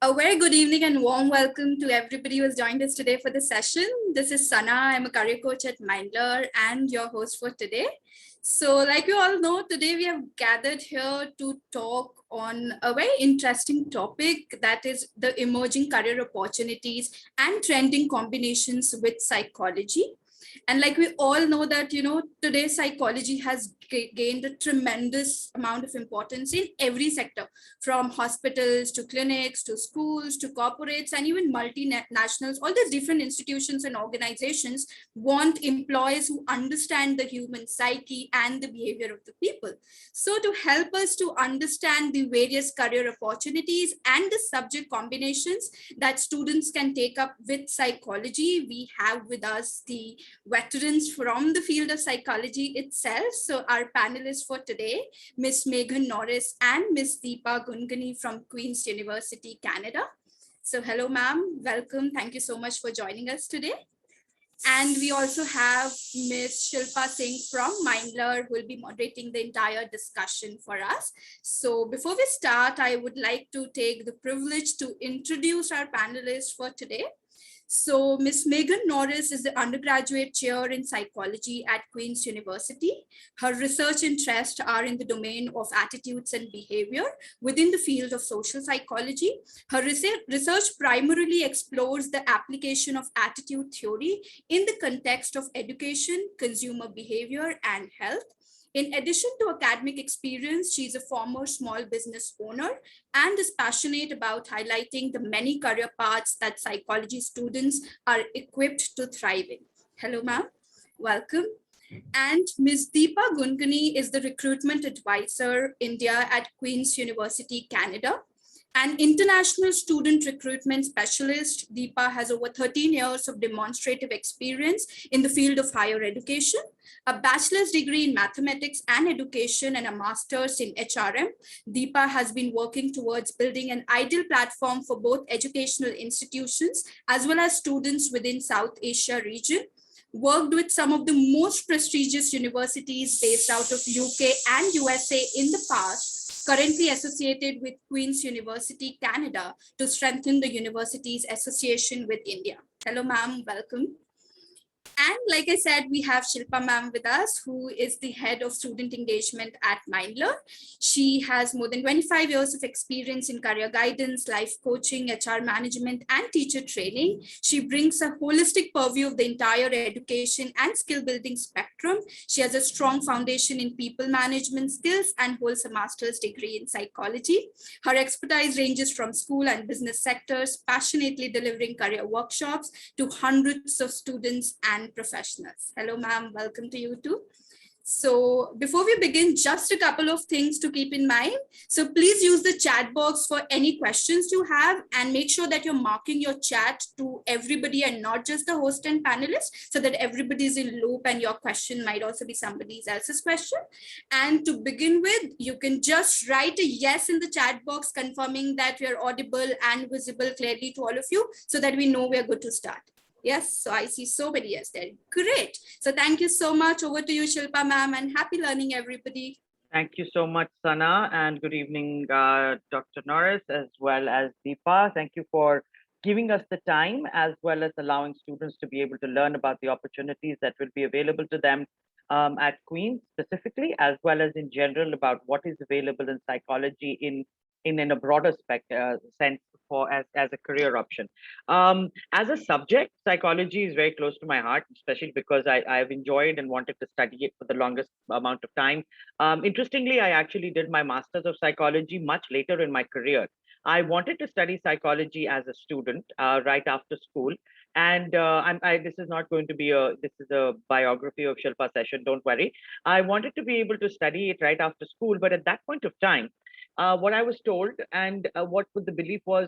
A very good evening and warm welcome to everybody who has joined us today for the session. This is Sana. I'm a career coach at Mindler and your host for today. So like you all know, today we have gathered here to talk on a very interesting topic, that is the emerging career opportunities and trending combinations with psychology. And like we all know that, today psychology has gained a tremendous amount of importance in every sector, from hospitals to clinics to schools to corporates and even multinationals. All these different institutions and organizations want employees who understand the human psyche and the behavior of the people. So to help us to understand the various career opportunities and the subject combinations that students can take up with psychology, we have with us the veterans from the field of psychology itself. So our panelists for today, Ms. Meghan Norris and Ms. Deepa Gugnani from Queen's University, Canada. So hello, ma'am. Welcome. Thank you so much for joining us today. And we also have Ms. Shilpa Singh from Mindler, who will be moderating the entire discussion for us. So before we start, I would like to take the privilege to introduce our panelists for today. So Ms. Meghan Norris is the undergraduate chair in psychology at Queen's University. Her research interests are in the domain of attitudes and behavior within the field of social psychology. Her research primarily explores the application of attitude theory in the context of education, consumer behavior, and health. In addition to academic experience, she is a former small business owner and is passionate about highlighting the many career paths that psychology students are equipped to thrive in. Hello, ma'am. Welcome. And Ms. Deepa Gugnani is the recruitment advisor India at Queen's University, Canada. An international student recruitment specialist, Deepa has over 13 years of demonstrative experience in the field of higher education, a bachelor's degree in mathematics and education, and a master's in HRM. Deepa has been working towards building an ideal platform for both educational institutions as well as students within South Asia region. Worked with some of the most prestigious universities based out of UK and USA in the past, currently associated with Queen's University, Canada, to strengthen the university's association with India. Hello, ma'am, welcome. And like I said, we have Shilpa ma'am with us, who is the head of student engagement at Mindler. She has more than 25 years of experience in career guidance, life coaching, HR management, and teacher training. She brings a holistic purview of the entire education and skill building spectrum. She has a strong foundation in people management skills and holds a master's degree in psychology. Her expertise ranges from school and business sectors, passionately delivering career workshops to hundreds of students and professionals. Hello, ma'am. Welcome to you too. So before we begin, just a couple of things to keep in mind. So please use the chat box for any questions you have, and make sure that you're marking your chat to everybody and not just the host and panelists, so that everybody is in loop and your question might also be somebody else's question. And to begin with, you can just write a yes in the chat box confirming that we are audible and visible clearly to all of you, so that we know we're good to start. Yes, so I see so many yes there. Great. So thank you so much. Over to you, Shilpa ma'am, and happy learning, everybody. Thank you so much, Sana, and good evening, Dr. Norris, as well as Deepa. Thank you for giving us the time, as well as allowing students to be able to learn about the opportunities that will be available to them at Queen's specifically, as well as in general about what is available in psychology in a broader sense for as a career option. As a subject, psychology is very close to my heart, especially because I've enjoyed and wanted to study it for the longest amount of time. Interestingly, I actually did my master's of psychology much later in my career. I wanted to study psychology as a student right after school. And this is not going to be this is a biography of Shilpa session, don't worry. I wanted to be able to study it right after school, but at that point of time, what I was told and what the belief was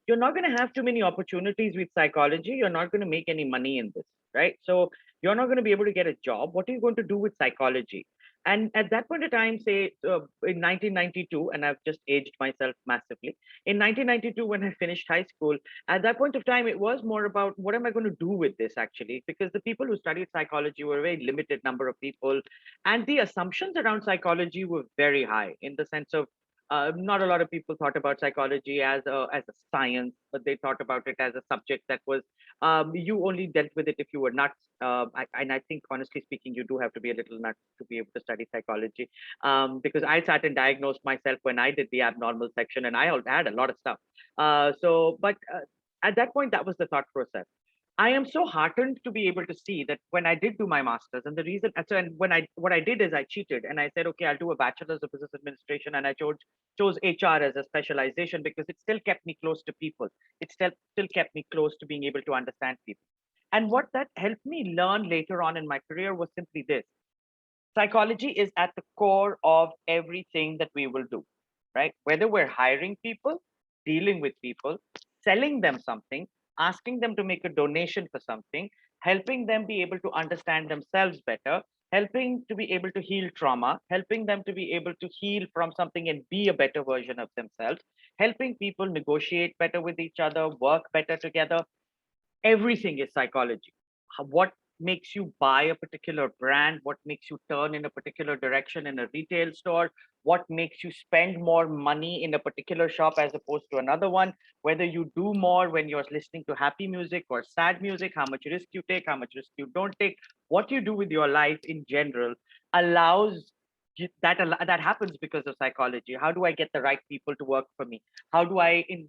you're not going to have too many opportunities with psychology. You're not going to make any money in this, right? So you're not going to be able to get a job. What are you going to do with psychology? And at that point of time, say in 1992, and I've just aged myself massively. In 1992, when I finished high school, at that point of time, it was more about what am I going to do with this actually? Because the people who studied psychology were a very limited number of people. And the assumptions around psychology were very high in the sense of Not a lot of people thought about psychology as a science, but they thought about it as a subject that was you only dealt with it if you were nuts. And I think, honestly speaking, you do have to be a little nuts to be able to study psychology. Because I sat and diagnosed myself when I did the abnormal section, and I had a lot of stuff. But at that point, that was the thought process. I am so heartened to be able to see that when I did do my master's, and the reason, and when I what I did is I cheated and I said, okay, I'll do a bachelor's of business administration, and I chose HR as a specialization because it still kept me close to people. It still kept me close to being able to understand people. And what that helped me learn later on in my career was simply this: psychology is at the core of everything that we will do, right? Whether we're hiring people, dealing with people, selling them something, asking them to make a donation for something, helping them be able to understand themselves better, helping to be able to heal trauma, helping them to be able to heal from something and be a better version of themselves, helping people negotiate better with each other, work better together. Everything is psychology. What makes you buy a particular brand, what makes you turn in a particular direction in a retail store, what makes you spend more money in a particular shop as opposed to another one, whether you do more when you're listening to happy music or sad music, how much risk you take, how much risk you don't take, what you do with your life in general allows that happens because of psychology. How do I get the right people to work for me? How do I in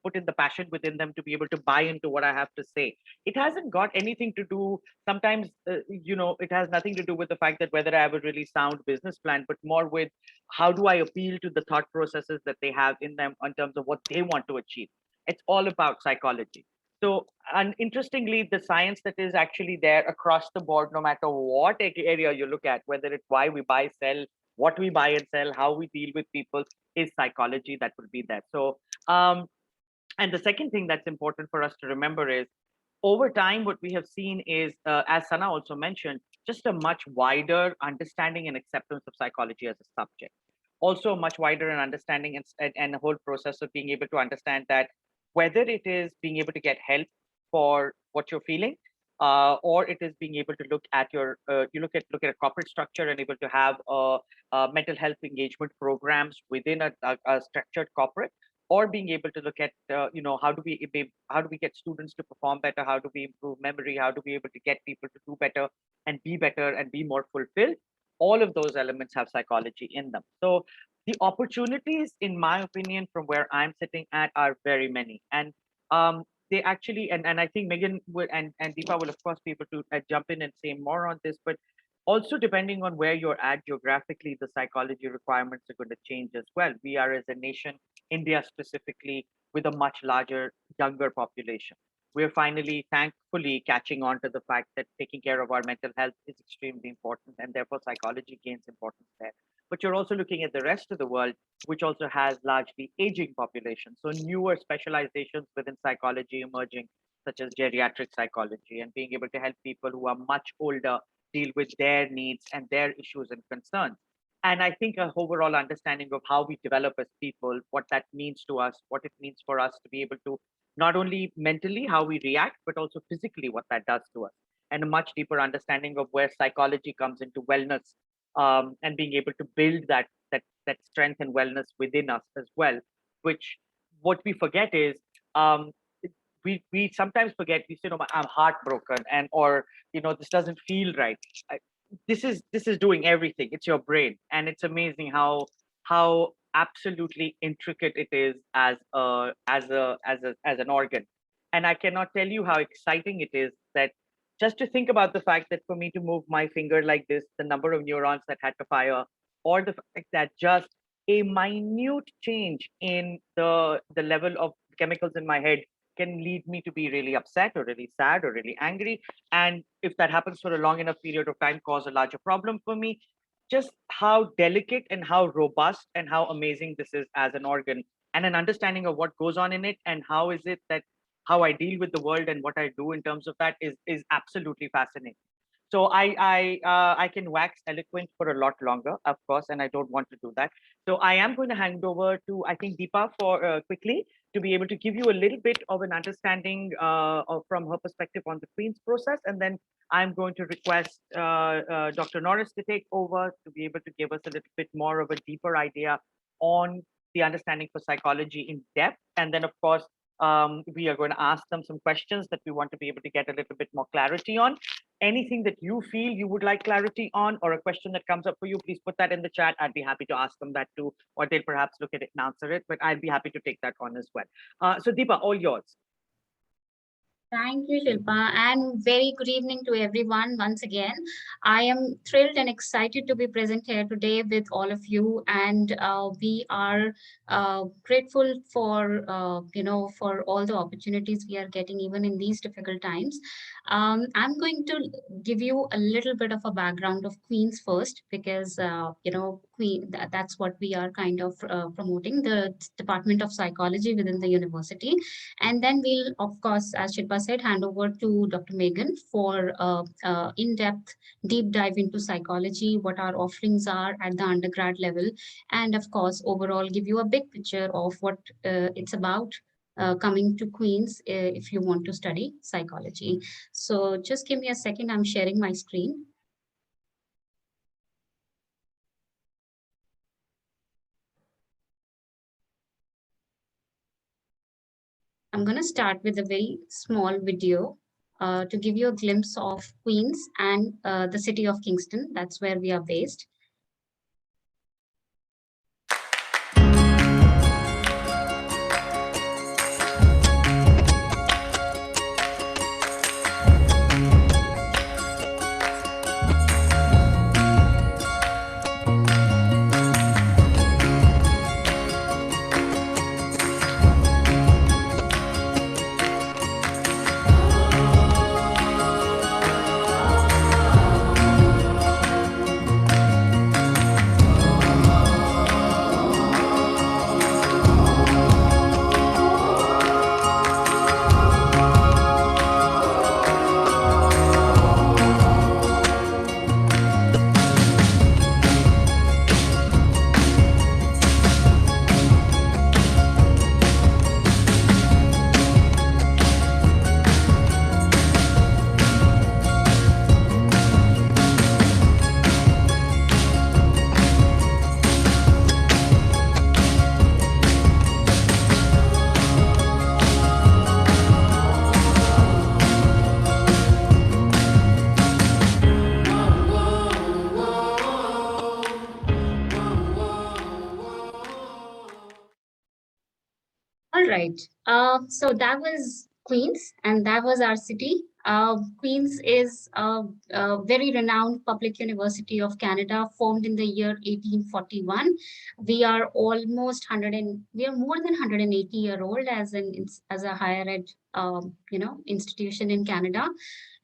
put in the passion within them to be able to buy into what I have to say? It hasn't got anything to do, sometimes it has nothing to do with the fact that whether I have a really sound business plan, but more with how do I appeal to the thought processes that they have in them in terms of what they want to achieve. It's all about psychology. So, and interestingly, the science that is actually there across the board, no matter what area you look at, whether it's why we buy, sell, what we buy and sell, how we deal with people, is psychology that will be there. So, and the second thing that's important for us to remember is over time, what we have seen is, as Sana also mentioned, just a much wider understanding and acceptance of psychology as a subject. Also, a much wider and understanding and a whole process of being able to understand that whether it is being able to get help for what you're feeling, or it is being able to look at you look at a corporate structure and able to have mental health engagement programs within a structured corporate, or being able to look at how do we get students to perform better, how do we improve memory, how do we able to get people to do better and be more fulfilled. All of those elements have psychology in them. So the opportunities, in my opinion, from where I'm sitting at, are very many. And they actually, and I think Megan will, and Deepa will of course be able to jump in and say more on this, but also depending on where you're at geographically, the psychology requirements are going to change as well. We are, as a nation, India specifically, with a much larger younger population. We're finally, thankfully, catching on to the fact that taking care of our mental health is extremely important, and therefore psychology gains importance there. But you're also looking at the rest of the world, which also has largely aging populations. So newer specializations within psychology emerging, such as geriatric psychology, and being able to help people who are much older deal with their needs and their issues and concerns. And I think a overall understanding of how we develop as people, what that means to us, what it means for us to be able to not only mentally how we react, but also physically what that does to us, and a much deeper understanding of where psychology comes into wellness, and being able to build that strength and wellness within us as well. Which what we forget is, um, we sometimes forget, we say, I'm heartbroken, and or this doesn't feel right. This is doing everything. It's your brain, and it's amazing how absolutely intricate it is as an organ. And I cannot tell you how exciting it is that just to think about the fact that for me to move my finger like this, the number of neurons that had to fire, or the fact that just a minute change in the level of chemicals in my head can lead me to be really upset or really sad or really angry. And if that happens for a long enough period of time, cause a larger problem for me. Just how delicate and how robust and how amazing this is as an organ, and an understanding of what goes on in it, and how is it that how I deal with the world and what I do in terms of that is absolutely fascinating. So I can wax eloquent for a lot longer, of course, and I don't want to do that. So I am going to hand over to, I think, Deepa for quickly to be able to give you a little bit of an understanding from her perspective on the Queen's process, and then I'm going to request Dr. Norris to take over to be able to give us a little bit more of a deeper idea on the understanding for psychology in depth. And then, of course, we are going to ask them some questions that we want to be able to get a little bit more clarity on. Anything that you feel you would like clarity on, or a question that comes up for you, please put that in the chat. I'd be happy to ask them that too, or they'll perhaps look at it and answer it, but I'd be happy to take that on as well. So Deepa, all yours. Thank you, Shilpa, and very good evening to everyone once again. I am thrilled and excited to be present here today with all of you, and we are grateful for for all the opportunities we are getting even in these difficult times. I'm going to give you a little bit of a background of Queens first, because that's what we are kind of promoting, the Department of Psychology within the university. And then we'll, of course, as Shilpa said, hand over to Dr. Meghan for in-depth deep dive into psychology, what our offerings are at the undergrad level, and of course, overall give you a big picture of what it's about coming to Queens if you want to study psychology. So just give me a second, I'm sharing my screen. I'm going to start with a very small video to give you a glimpse of Queens and the city of Kingston. That's where we are based. All right. So that was Queens, and that was our city. Queens is a very renowned public university of Canada, formed in the year 1841. We are almost 100 and we are more than 180-year old as a higher ed institution in Canada.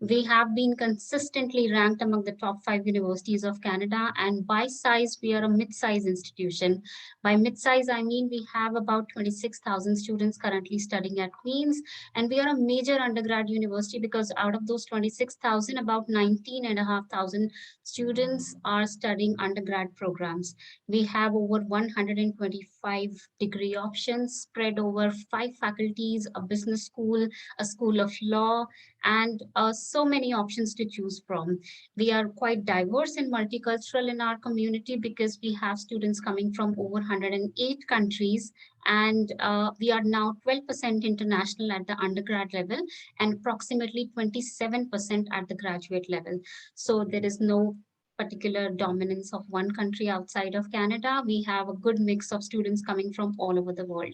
We have been consistently ranked among the top 5 universities of Canada, and by size, we are a mid-size institution. By mid-size, I mean we have about 26,000 students currently studying at Queens, and we are a major undergrad university because out of those 26,000, about 19,500 students are studying undergrad programs. We have over 125 degree options spread over 5 faculties, a business school, a school of law, and so many options to choose from. We are quite diverse and multicultural in our community because we have students coming from over 108 countries, and we are now 12% international at the undergrad level and approximately 27% at the graduate level. So there is no particular dominance of one country outside of Canada. We have a good mix of students coming from all over the world.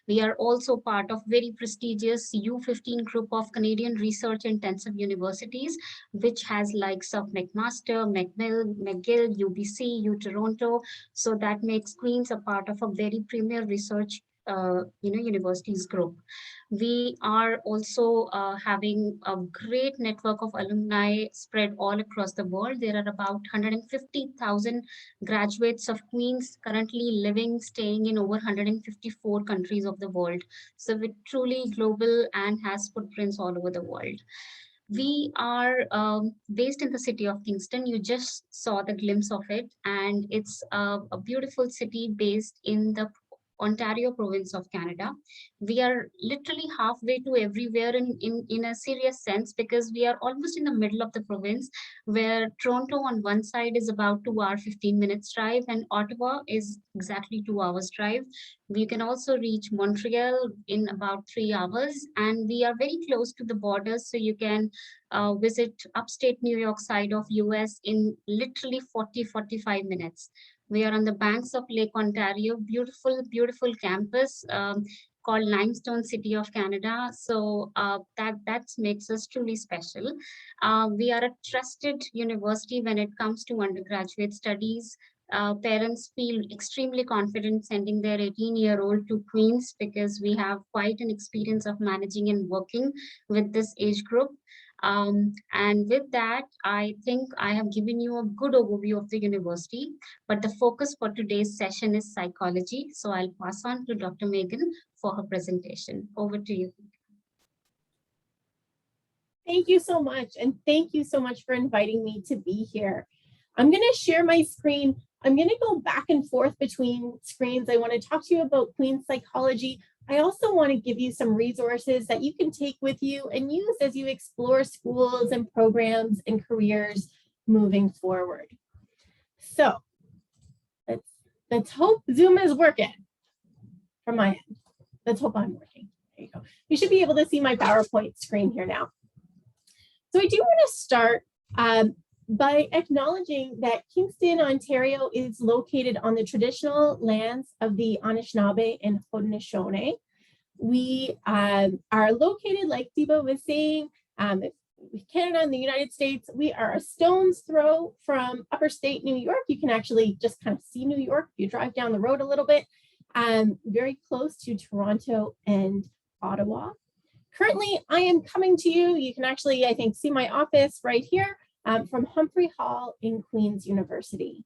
We are also part of very prestigious U15 group of Canadian research intensive universities, which has likes of McMaster, McGill, UBC, U Toronto. So that makes Queens a part of a very premier research universities group. We are also having a great network of alumni spread all across the world. There are about 150,000 graduates of Queens currently living, staying in over 154 countries of the world. So we're truly global and has footprints all over the world. We are based in the city of Kingston. You just saw the glimpse of it, and it's a beautiful city based in the Ontario province of Canada. We are literally halfway to everywhere in a serious sense, because we are almost in the middle of the province, where Toronto on one side is about 2 hour 15 minutes drive, and Ottawa is exactly 2 hours drive. We can also reach Montreal in about 3 hours, and we are very close to the borders, so you can visit upstate New York side of US in literally 40-45 minutes. We are on the banks of Lake Ontario, beautiful, beautiful campus called Limestone City of Canada. So that makes us truly special. We are a trusted university when it comes to undergraduate studies. Parents feel extremely confident sending their 18-year-old to Queen's, because we have quite an experience of managing and working with this age group. And with that, I think I have given you a good overview of the university, but the focus for today's session is psychology. So I'll pass on to Dr. Meghan for her presentation. Over to you. Thank you so much. And thank you so much for inviting me to be here. I'm going to share my screen. I'm going to go back and forth between screens. I want to talk to you about Queen's psychology. I also want to give you some resources that you can take with you and use as you explore schools and programs and careers moving forward. So let's hope Zoom is working from my end. Let's hope I'm working. There you go. You should be able to see my PowerPoint screen here now. So I do want to start by acknowledging that Kingston, Ontario is located on the traditional lands of the Anishinaabe and Haudenosaunee. We are located, like Deepa was saying, Canada and the United States. We are a stone's throw from upstate New York. You can actually just kind of see New York if you drive down the road a little bit. Very close to Toronto and Ottawa. Currently, I am coming to you. You can actually, I think, see my office right here from Humphrey Hall in Queen's University.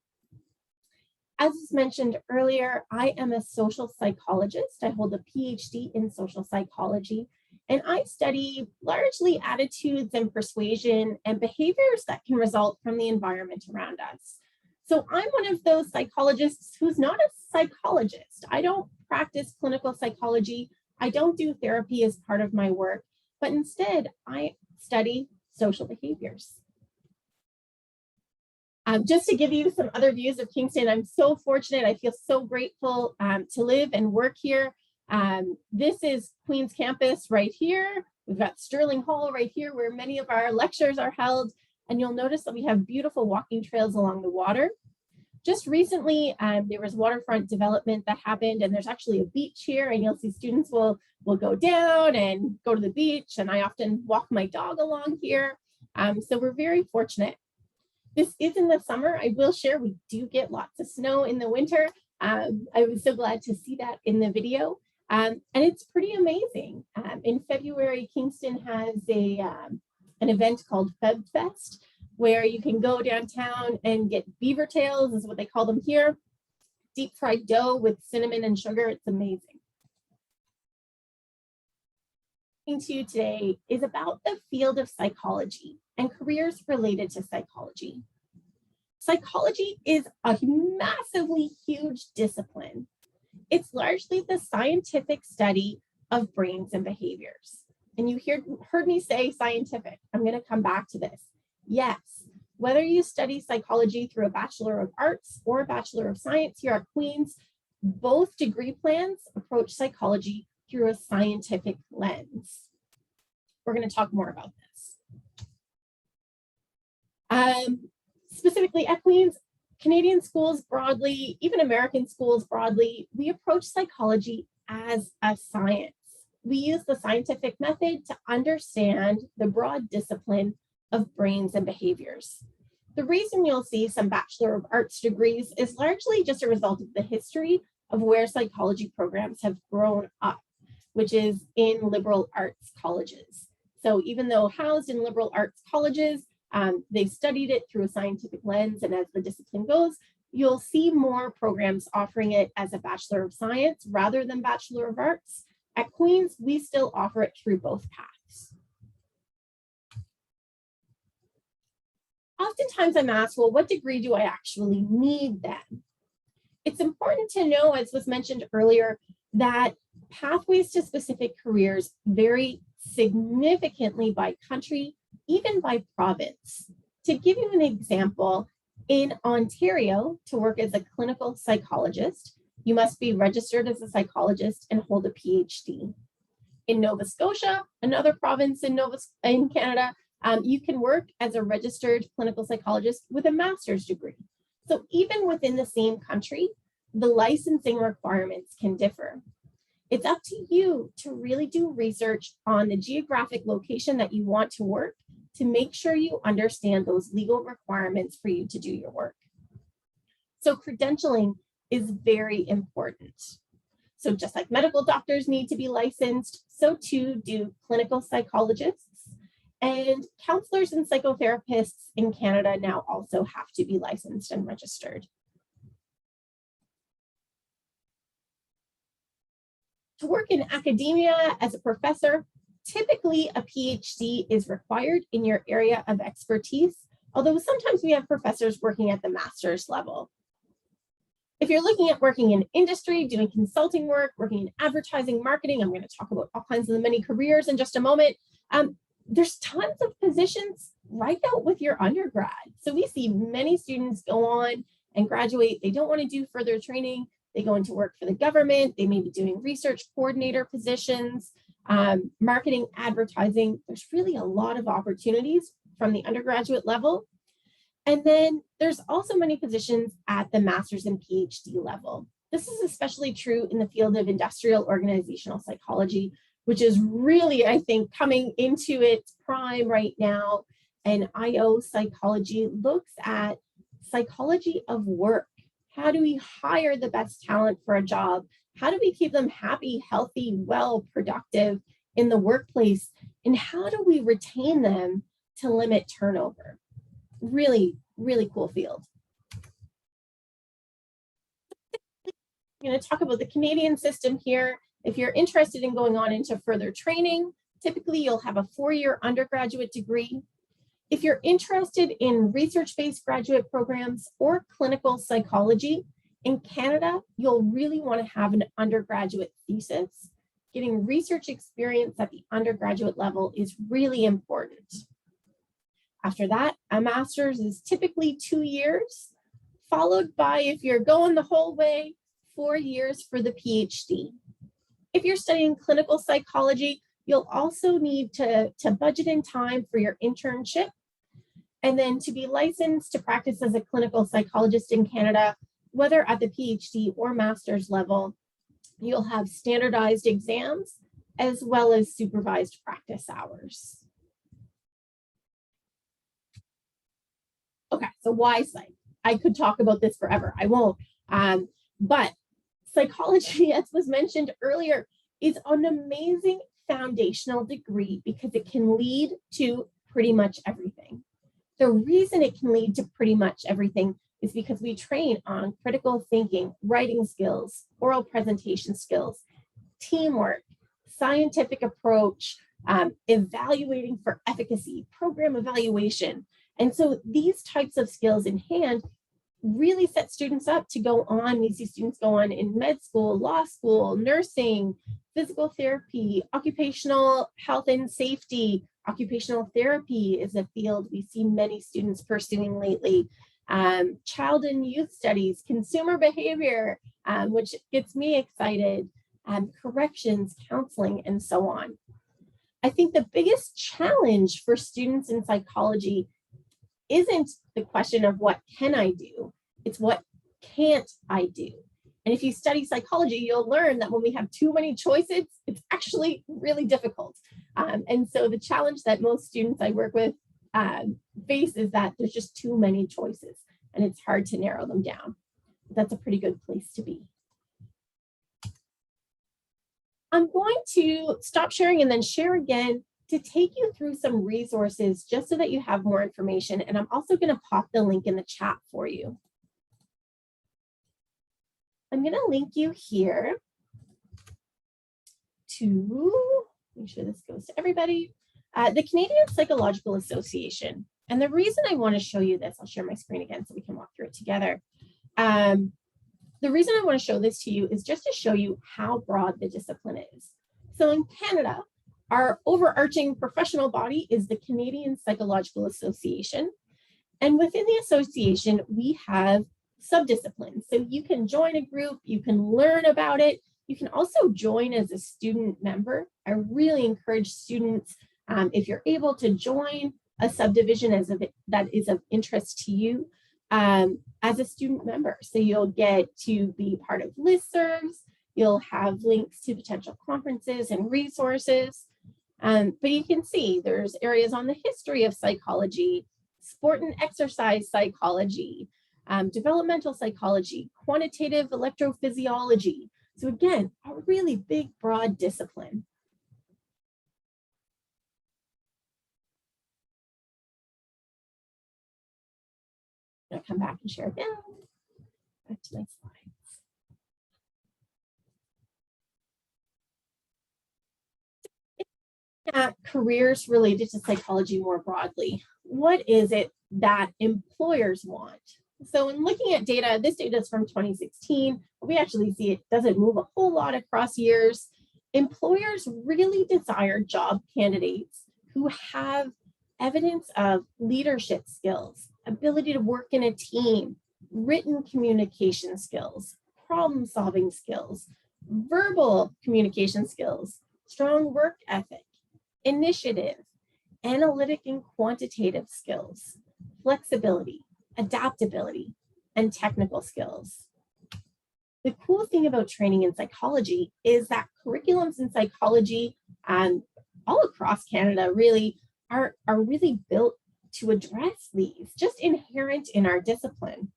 As was mentioned earlier, I am a social psychologist. I hold a PhD in social psychology, and I study largely attitudes and persuasion and behaviors that can result from the environment around us. So I'm one of those psychologists who's not a psychologist. I don't practice clinical psychology. I don't do therapy as part of my work, but instead I study social behaviors. Just to give you some other views of Kingston, I'm so fortunate. I feel so grateful to live and work here. This is Queen's campus right here. We've got Sterling Hall right here where many of our lectures are held. And you'll notice that we have beautiful walking trails along the water. Just recently, there was waterfront development that happened, and there's actually a beach here, and you'll see students will go down and go to the beach, and I often walk my dog along here. So we're very fortunate. This is in the summer. I will share, we do get lots of snow in the winter. I was so glad to see that in the video. And it's pretty amazing. In February, Kingston has an event called Feb Fest, where you can go downtown and get beaver tails, is what they call them here. Deep fried dough with cinnamon and sugar. It's amazing. To you today is about the field of psychology and careers related to psychology. Psychology is a massively huge discipline. It's largely the scientific study of brains and behaviors. And you heard me say scientific. I'm going to come back to this. Yes, whether you study psychology through a Bachelor of Arts or a Bachelor of Science here at Queen's, both degree plans approach psychology through a scientific lens. We're going to talk more about this. Specifically at Queen's, Canadian schools broadly, even American schools broadly, we approach psychology as a science. We use the scientific method to understand the broad discipline of brains and behaviors. The reason you'll see some Bachelor of Arts degrees is largely just a result of the history of where psychology programs have grown up, which is in liberal arts colleges. So even though housed in liberal arts colleges, they studied it through a scientific lens, and as the discipline goes, you'll see more programs offering it as a Bachelor of Science rather than Bachelor of Arts. At Queen's, we still offer it through both paths. Oftentimes I'm asked, well, what degree do I actually need then? It's important to know, as was mentioned earlier, that pathways to specific careers vary significantly by country, even by province. To give you an example, in Ontario, to work as a clinical psychologist, you must be registered as a psychologist and hold a PhD. In Nova Scotia, another province in Canada, you can work as a registered clinical psychologist with a master's degree. So even within the same country, the licensing requirements can differ. It's up to you to really do research on the geographic location that you want to work to make sure you understand those legal requirements for you to do your work. So credentialing is very important. So just like medical doctors need to be licensed, so too do clinical psychologists, and counselors and psychotherapists in Canada now also have to be licensed and registered. To work in academia as a professor, typically a PhD is required in your area of expertise, although sometimes we have professors working at the master's level. If you're looking at working in industry, doing consulting work, working in advertising, marketing, I'm going to talk about all kinds of the many careers in just a moment. There's tons of positions right out with your undergrad. So we see many students go on and graduate. They don't want to do further training. They go into work for the government. They may be doing research coordinator positions, marketing, advertising. There's really a lot of opportunities from the undergraduate level. And then there's also many positions at the master's and PhD level. This is especially true in the field of industrial organizational psychology, which is really, I think, coming into its prime right now. And IO psychology looks at psychology of work. How do we hire the best talent for a job? How do we keep them happy, healthy, well, productive in the workplace? And how do we retain them to limit turnover? Really, really cool field. I'm going to talk about the Canadian system here. If you're interested in going on into further training, typically you'll have a 4-year undergraduate degree. If you're interested in research-based graduate programs or clinical psychology, in Canada, you'll really want to have an undergraduate thesis. Getting research experience at the undergraduate level is really important. After that, a master's is typically 2 years, followed by, if you're going the whole way, 4 years for the PhD. If you're studying clinical psychology, you'll also need to budget in time for your internship. And then to be licensed to practice as a clinical psychologist in Canada, whether at the PhD or master's level, you'll have standardized exams as well as supervised practice hours. Okay, so why psych? I could talk about this forever. I won't. But psychology, as was mentioned earlier, is an amazing foundational degree because it can lead to pretty much everything. The reason it can lead to pretty much everything is because we train on critical thinking, writing skills, oral presentation skills, teamwork, scientific approach, evaluating for efficacy, program evaluation. And so these types of skills in hand really set students up to go on. We see students go on in med school, law school, nursing, physical therapy, occupational health and safety. Occupational therapy is a field we see many students pursuing lately. Child and youth studies, consumer behavior, which gets me excited, corrections, counseling, and so on. I think the biggest challenge for students in psychology isn't the question of what can I do, it's what can't I do. And if you study psychology, you'll learn that when we have too many choices, it's actually really difficult. And so the challenge that most students I work with face is that there's just too many choices and it's hard to narrow them down. That's a pretty good place to be. I'm going to stop sharing and then share again to take you through some resources just so that you have more information. And I'm also going to pop the link in the chat for you. I'm going to link you here to, make sure this goes to everybody, the Canadian Psychological Association. And the reason I want to show you this, I'll share my screen again so we can walk through it together. The The reason I want to show this to you is just to show you how broad the discipline is. So in Canada, our overarching professional body is the Canadian Psychological Association. And within the association, we have subdisciplines. So you can join a group, you can learn about it. You can also join as a student member. I really encourage students, if you're able to join a subdivision that is of interest to you, as a student member. So you'll get to be part of listservs, you'll have links to potential conferences and resources. But you can see there's areas on the history of psychology, sport and exercise psychology, developmental psychology, quantitative electrophysiology. So again, a really big, broad discipline. I'm gonna come back and share again. Back to my slides. At careers related to psychology more broadly, what is it that employers want? So in looking at data, this data is from 2016, but we actually see it doesn't move a whole lot across years. Employers really desire job candidates who have evidence of leadership skills, ability to work in a team, written communication skills, problem-solving skills, verbal communication skills, strong work ethic, initiative, analytic and quantitative skills, flexibility, adaptability, and technical skills. The cool thing about training in psychology is that curriculums in psychology all across Canada really are really built to address these, just inherent in our discipline.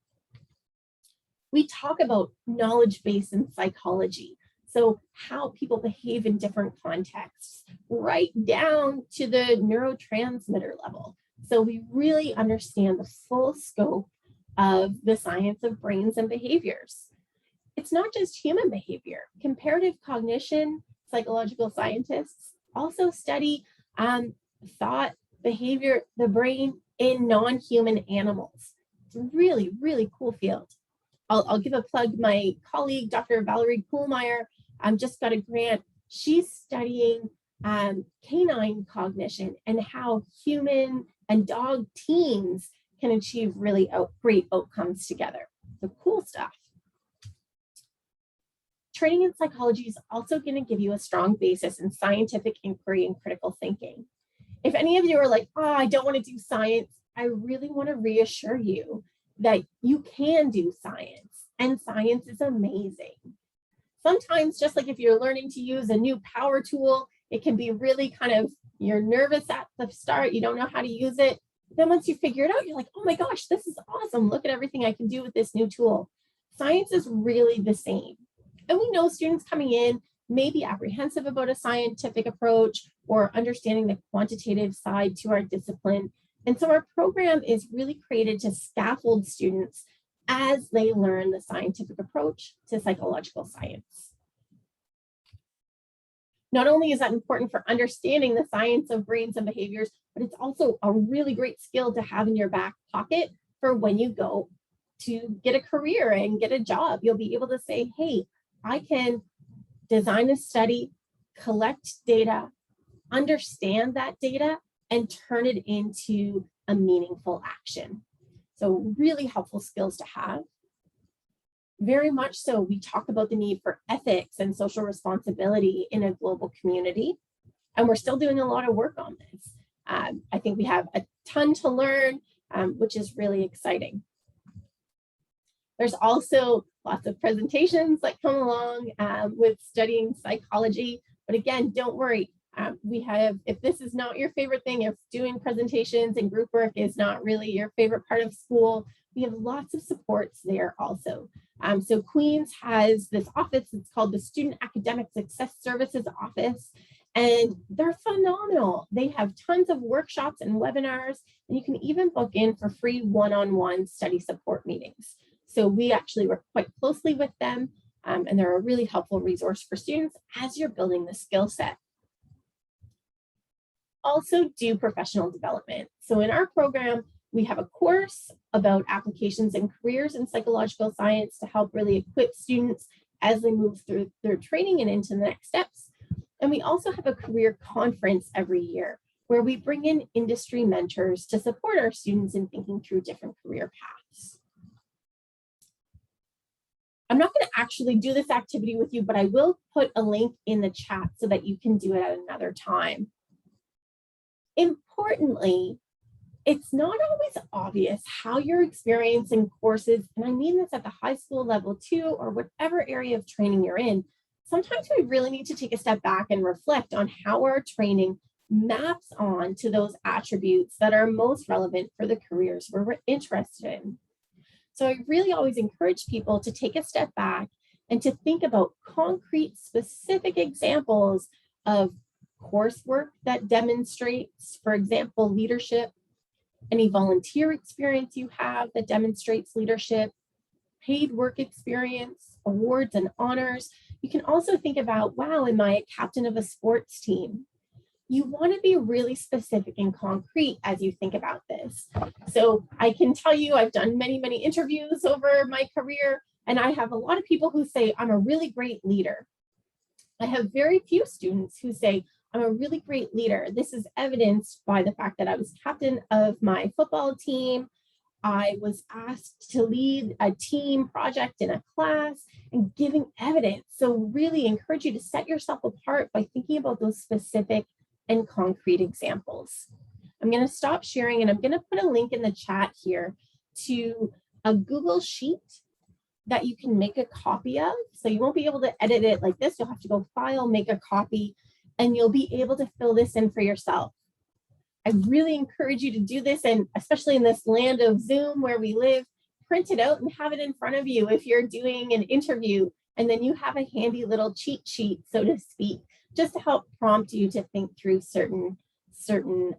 We talk about knowledge base in psychology. So how people behave in different contexts, right down to the neurotransmitter level. So we really understand the full scope of the science of brains and behaviors. It's not just human behavior. Comparative cognition, psychological scientists also study thought, behavior, the brain in non-human animals. It's a really, really cool field. I'll give a plug. My colleague, Dr. Valerie Kuhlmeier, just got a grant. She's studying canine cognition and how human and dog teams can achieve really great outcomes together. So cool stuff. Training in psychology is also going to give you a strong basis in scientific inquiry and critical thinking. If any of you are like, oh, I don't want to do science, I really want to reassure you that you can do science, and science is amazing. Sometimes, just like if you're learning to use a new power tool, it can be really kind of, you're nervous at the start, you don't know how to use it. Then once you figure it out, you're like, oh my gosh, this is awesome. Look at everything I can do with this new tool. Science is really the same. And we know students coming in may be apprehensive about a scientific approach or understanding the quantitative side to our discipline. And so our program is really created to scaffold students as they learn the scientific approach to psychological science. Not only is that important for understanding the science of brains and behaviors, but it's also a really great skill to have in your back pocket for when you go to get a career and get a job. You'll be able to say, hey, I can design a study, collect data, understand that data, and turn it into a meaningful action. So really helpful skills to have. Very much so, we talk about the need for ethics and social responsibility in a global community, and we're still doing a lot of work on this. I think we have a ton to learn, which is really exciting. There's also lots of presentations that come along with studying psychology, but again, don't worry. We have, if this is not your favorite thing, if doing presentations and group work is not really your favorite part of school, we have lots of supports there also. So Queen's has this office, it's called the Student Academic Success Services Office, and they're phenomenal. They have tons of workshops and webinars, and you can even book in for free one-on-one study support meetings. So we actually work quite closely with them, and they're a really helpful resource for students as you're building the skill set. Also do professional development. So in our program, We have a course about applications and careers in psychological science to help really equip students as they move through their training and into the next steps. And we also have a career conference every year where we bring in industry mentors to support our students in thinking through different career paths. I'm not going to actually do this activity with you, but I will put a link in the chat so that you can do it at another time. Importantly, it's not always obvious how you're experiencing courses, and I mean this at the high school level too, or whatever area of training you're in. Sometimes we really need to take a step back and reflect on how our training maps on to those attributes that are most relevant for the careers we're interested in. So I really always encourage people to take a step back and to think about concrete, specific examples of coursework that demonstrates, for example, leadership, any volunteer experience you have that demonstrates leadership, paid work experience, awards and honors. You can also think about, wow, am I a captain of a sports team? You want to be really specific and concrete as you think about this. So I can tell you, I've done many, many interviews over my career, and I have a lot of people who say, I'm a really great leader. I have very few students who say, I'm a really great leader. This is evidenced by the fact that I was captain of my football team. I was asked to lead a team project in a class and giving evidence. So really encourage you to set yourself apart by thinking about those specific and concrete examples. I'm going to stop sharing and I'm going to put a link in the chat here to a Google Sheet that you can make a copy of. So you won't be able to edit it like this. You'll have to go file, make a copy, and you'll be able to fill this in for yourself. I really encourage you to do this, and especially in this land of Zoom where we live, print it out and have it in front of you if you're doing an interview, and then you have a handy little cheat sheet, so to speak, just to help prompt you to think through certain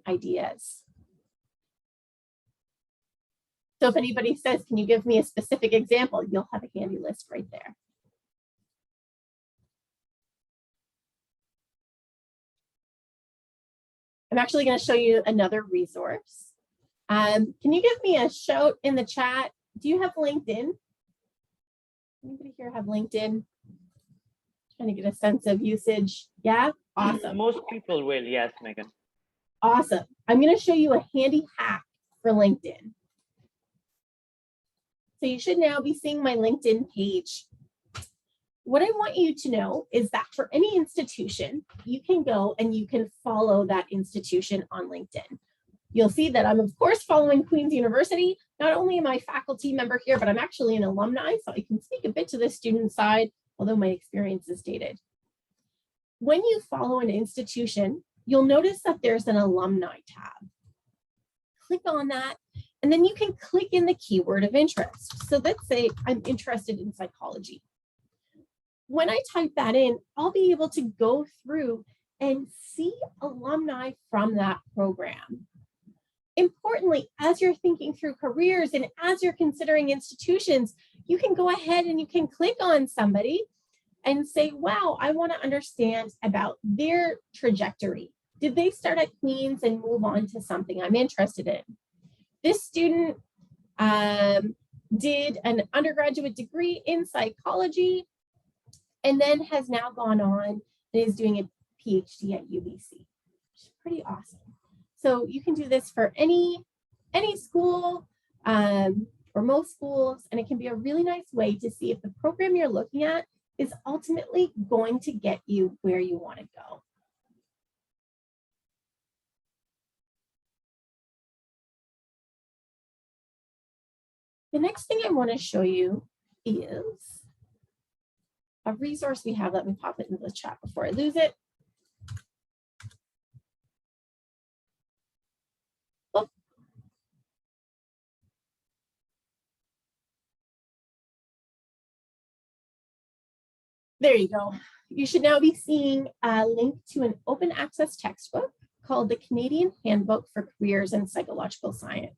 ideas. So if anybody says, can you give me a specific example, you'll have a handy list right there. I'm actually going to show you another resource. Can you give me a shout in the chat? Do you have LinkedIn? Anybody here have LinkedIn? Trying to get a sense of usage. Yeah, awesome. Most people will, yes, Megan. Awesome. I'm going to show you a handy hack for LinkedIn. So you should now be seeing my LinkedIn page. What I want you to know is that for any institution, you can go and you can follow that institution on LinkedIn. You'll see that I'm, of course, following Queen's University. Not only am I a faculty member here, but I'm actually an alumni, so I can speak a bit to the student side, although my experience is dated. When you follow an institution, you'll notice that there's an alumni tab. Click on that, and then you can click in the keyword of interest. So let's say I'm interested in psychology. When I type that in, I'll be able to go through and see alumni from that program. Importantly, as you're thinking through careers and as you're considering institutions, you can go ahead and you can click on somebody and say, wow, I want to understand about their trajectory. Did they start at Queen's and move on to something I'm interested in? This student did an undergraduate degree in psychology and then has now gone on and is doing a PhD at UBC, which is pretty awesome. So you can do this for any school or most schools, and it can be a really nice way to see if the program you're looking at is ultimately going to get you where you want to go. The next thing I want to show you is a resource we have. Let me pop it into the chat before I lose it. Oh. There you go. You should now be seeing a link to an open access textbook called the Canadian Handbook for Careers in Psychological Science.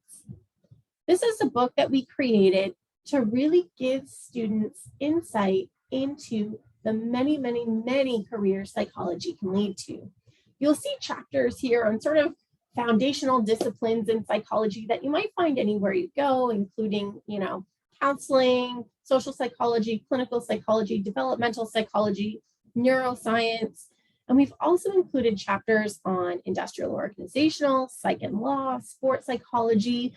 This is a book that we created to really give students insight into the many, many, many careers psychology can lead to. You'll see chapters here on sort of foundational disciplines in psychology that you might find anywhere you go, including, counseling, social psychology, clinical psychology, developmental psychology, neuroscience. And we've also included chapters on industrial organizational, psych and law, sports psychology,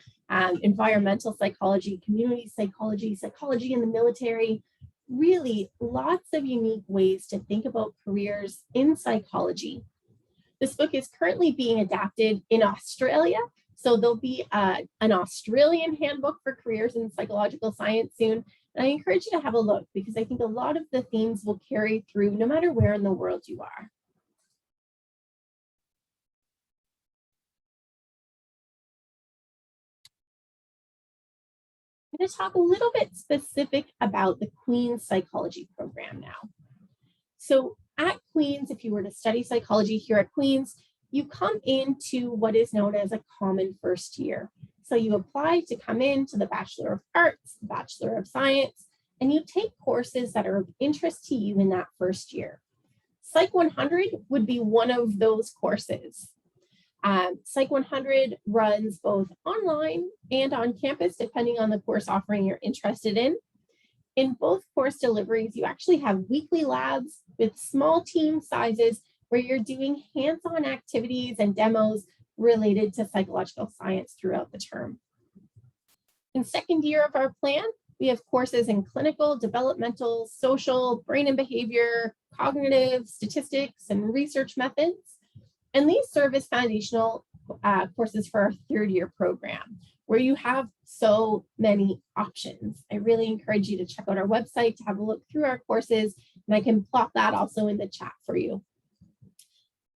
environmental psychology, community psychology, psychology in the military. Really lots of unique ways to think about careers in psychology. This book is currently being adapted in Australia. So there'll be an Australian handbook for careers in psychological science soon. And I encourage you to have a look because I think a lot of the themes will carry through no matter where in the world you are. I'm going to talk a little bit specific about the Queen's Psychology program now. So at Queen's, if you were to study psychology here at Queen's, you come into what is known as a common first year. So you apply to come into the Bachelor of Arts, Bachelor of Science, and you take courses that are of interest to you in that first year. Psych 100 would be one of those courses. Psych 100 runs both online and on campus, depending on the course offering you're interested in. In both course deliveries, you actually have weekly labs with small team sizes where you're doing hands-on activities and demos related to psychological science throughout the term. In second year of our plan, we have courses in clinical, developmental, social, brain and behavior, cognitive, statistics, and research methods. And these serve as foundational courses for our third year program, where you have so many options. I really encourage you to check out our website to have a look through our courses, and I can plot that also in the chat for you.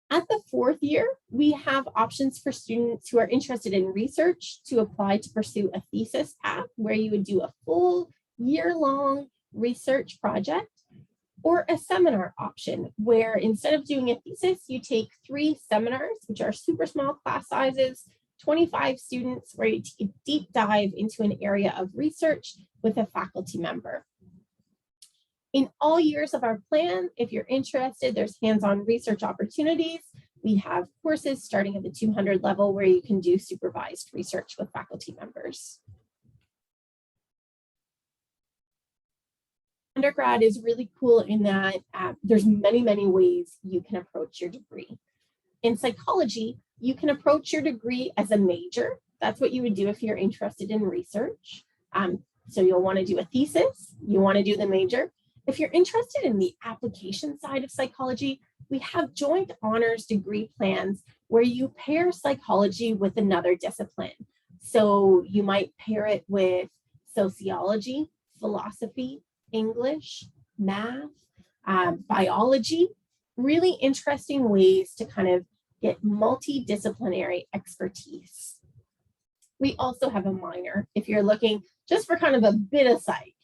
At the fourth year, we have options for students who are interested in research to apply to pursue a thesis path where you would do a full year-long research project, or a seminar option where instead of doing a thesis, you take 3 seminars, which are super small class sizes, 25 students, where you take a deep dive into an area of research with a faculty member. In all years of our plan, if you're interested, there's hands-on research opportunities. We have courses starting at the 200 level where you can do supervised research with faculty members. Undergrad is really cool in that there's many ways you can approach your degree. In psychology, you can approach your degree as a major. That's what you would do if you're interested in research. So you'll want to do a thesis, you want to do the major. If you're interested in the application side of psychology, we have joint honors degree plans where you pair psychology with another discipline. So you might pair it with sociology, philosophy, English, math, biology, really interesting ways to kind of get multidisciplinary expertise. We also have a minor if you're looking just for kind of a bit of psych.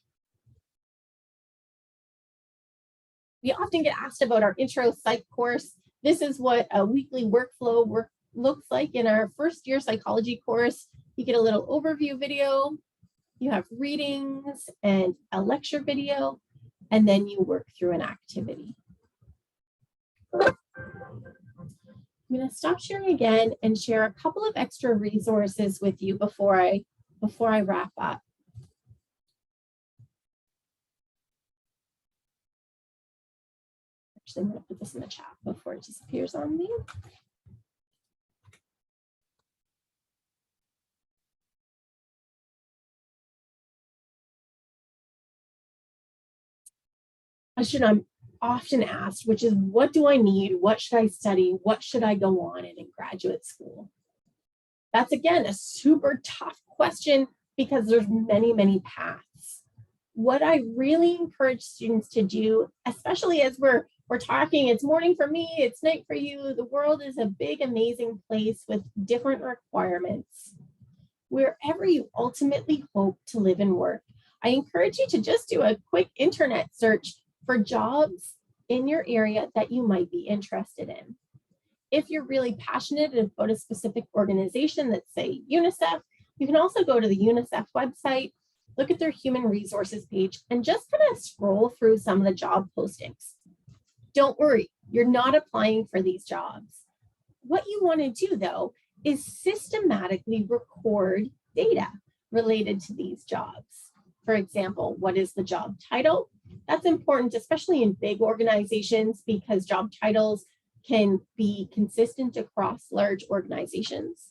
We often get asked about our IntroPsych course. This is what a weekly workflow looks like in our first year psychology course. You get a little overview video, you have readings and a lecture video, and then you work through an activity. I'm going to stop sharing again and share a couple of extra resources with you before I wrap up. Actually, I'm going to put this in the chat before it disappears on me. Question I'm often asked, which is, what do I need? What should I study? What should I go on in graduate school? That's, again, a super tough question because there's many paths. What I really encourage students to do, especially as we're talking, it's morning for me, it's night for you, the world is a big, amazing place with different requirements. Wherever you ultimately hope to live and work, I encourage you to just do a quick internet search for jobs in your area that you might be interested in. If you're really passionate about a specific organization, let's say UNICEF, you can also go to the UNICEF website, look at their human resources page, and just kind of scroll through some of the job postings. Don't worry, you're not applying for these jobs. What you want to do, though, is systematically record data related to these jobs. For example, what is the job title? That's important, especially in big organizations, because job titles can be consistent across large organizations.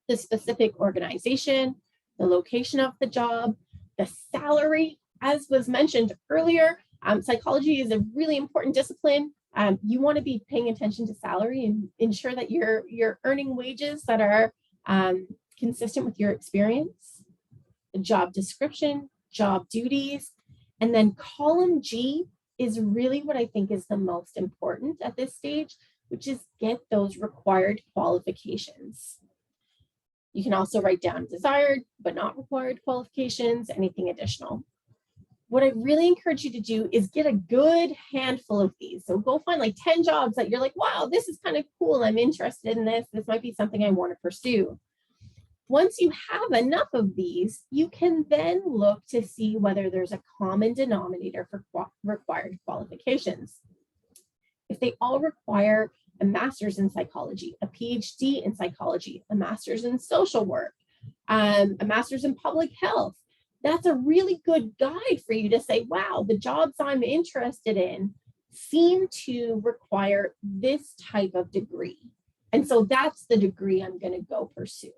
The specific organization, the location of the job, the salary, as was mentioned earlier, psychology is a really important discipline. You want to be paying attention to salary and ensure that you're earning wages that are consistent with your experience. The job description, job duties, and then column G is really what I think is the most important at this stage, which is get those required qualifications. You can also write down desired but not required qualifications, anything additional. What I really encourage you to do is get a good handful of these. So go find like 10 jobs that you're like, wow, this is kind of cool. I'm interested in this. This might be something I want to pursue. Once you have enough of these, you can then look to see whether there's a common denominator for required qualifications. If they all require a master's in psychology, a PhD in psychology, a master's in social work, a master's in public health, that's a really good guide for you to say, wow, the jobs I'm interested in seem to require this type of degree. And so that's the degree I'm going to go pursue.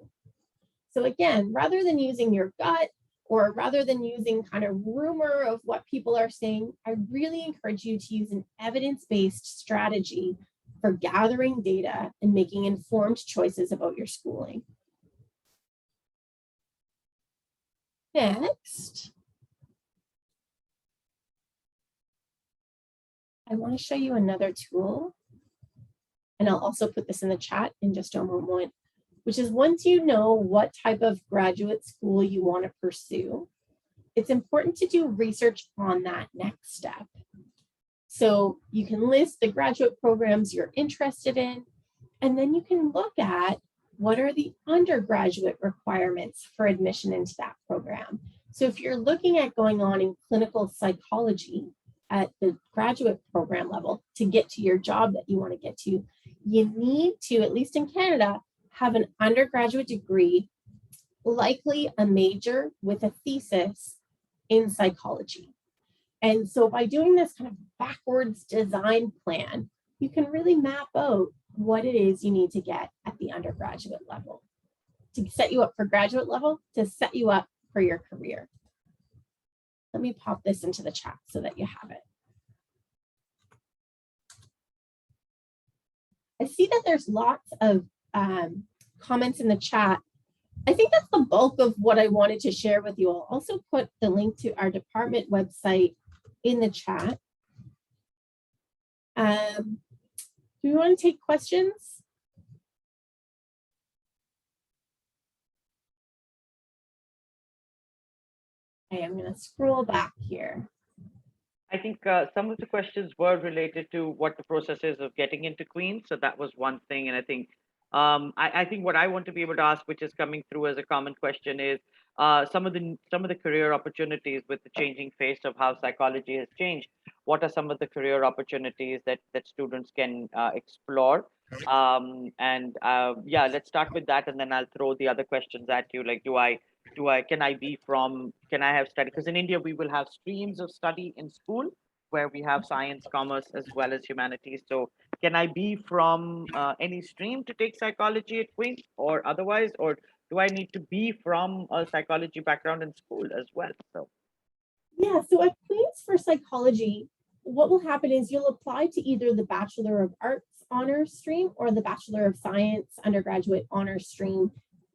So again, rather than using your gut or rather than using kind of rumor of what people are saying, I really encourage you to use an evidence-based strategy for gathering data and making informed choices about your schooling. Next, I want to show you another tool, and I'll also put this in the chat in just a moment, which is once you know what type of graduate school you want to pursue, it's important to do research on that next step. So you can list the graduate programs you're interested in, and then you can look at what are the undergraduate requirements for admission into that program. So if you're looking at going on in clinical psychology at the graduate program level to get to your job that you want to get to, you need to, at least in Canada, have an undergraduate degree, likely a major with a thesis in psychology. And so by doing this kind of backwards design plan, you can really map out what it is you need to get at the undergraduate level to set you up for graduate level, to set you up for your career. Let me pop this into the chat so that you have it. I see that there's lots of comments in the chat. I think that's the bulk of what I wanted to share with you. I'll also put the link to our department website in the chat. Do you want to take questions? Okay, I'm going to scroll back here. I think some of the questions were related to what the process is of getting into Queen's. So that was one thing. And I think I think what I want to be able to ask, which is coming through as a common question, is some of the career opportunities with the changing face of how psychology has changed. What are some of the career opportunities that students can explore? Yeah, let's start with that, and then I'll throw the other questions at you. Like, can I have study? Because in India, we will have streams of study in school where we have science, commerce, as well as humanities. So can I be from any stream to take psychology at Queen's or otherwise, or do I need to be from a psychology background in school as well? So yeah, so at Queen's for psychology, what will happen is you'll apply to either the Bachelor of Arts honors stream or the Bachelor of Science undergraduate honors stream.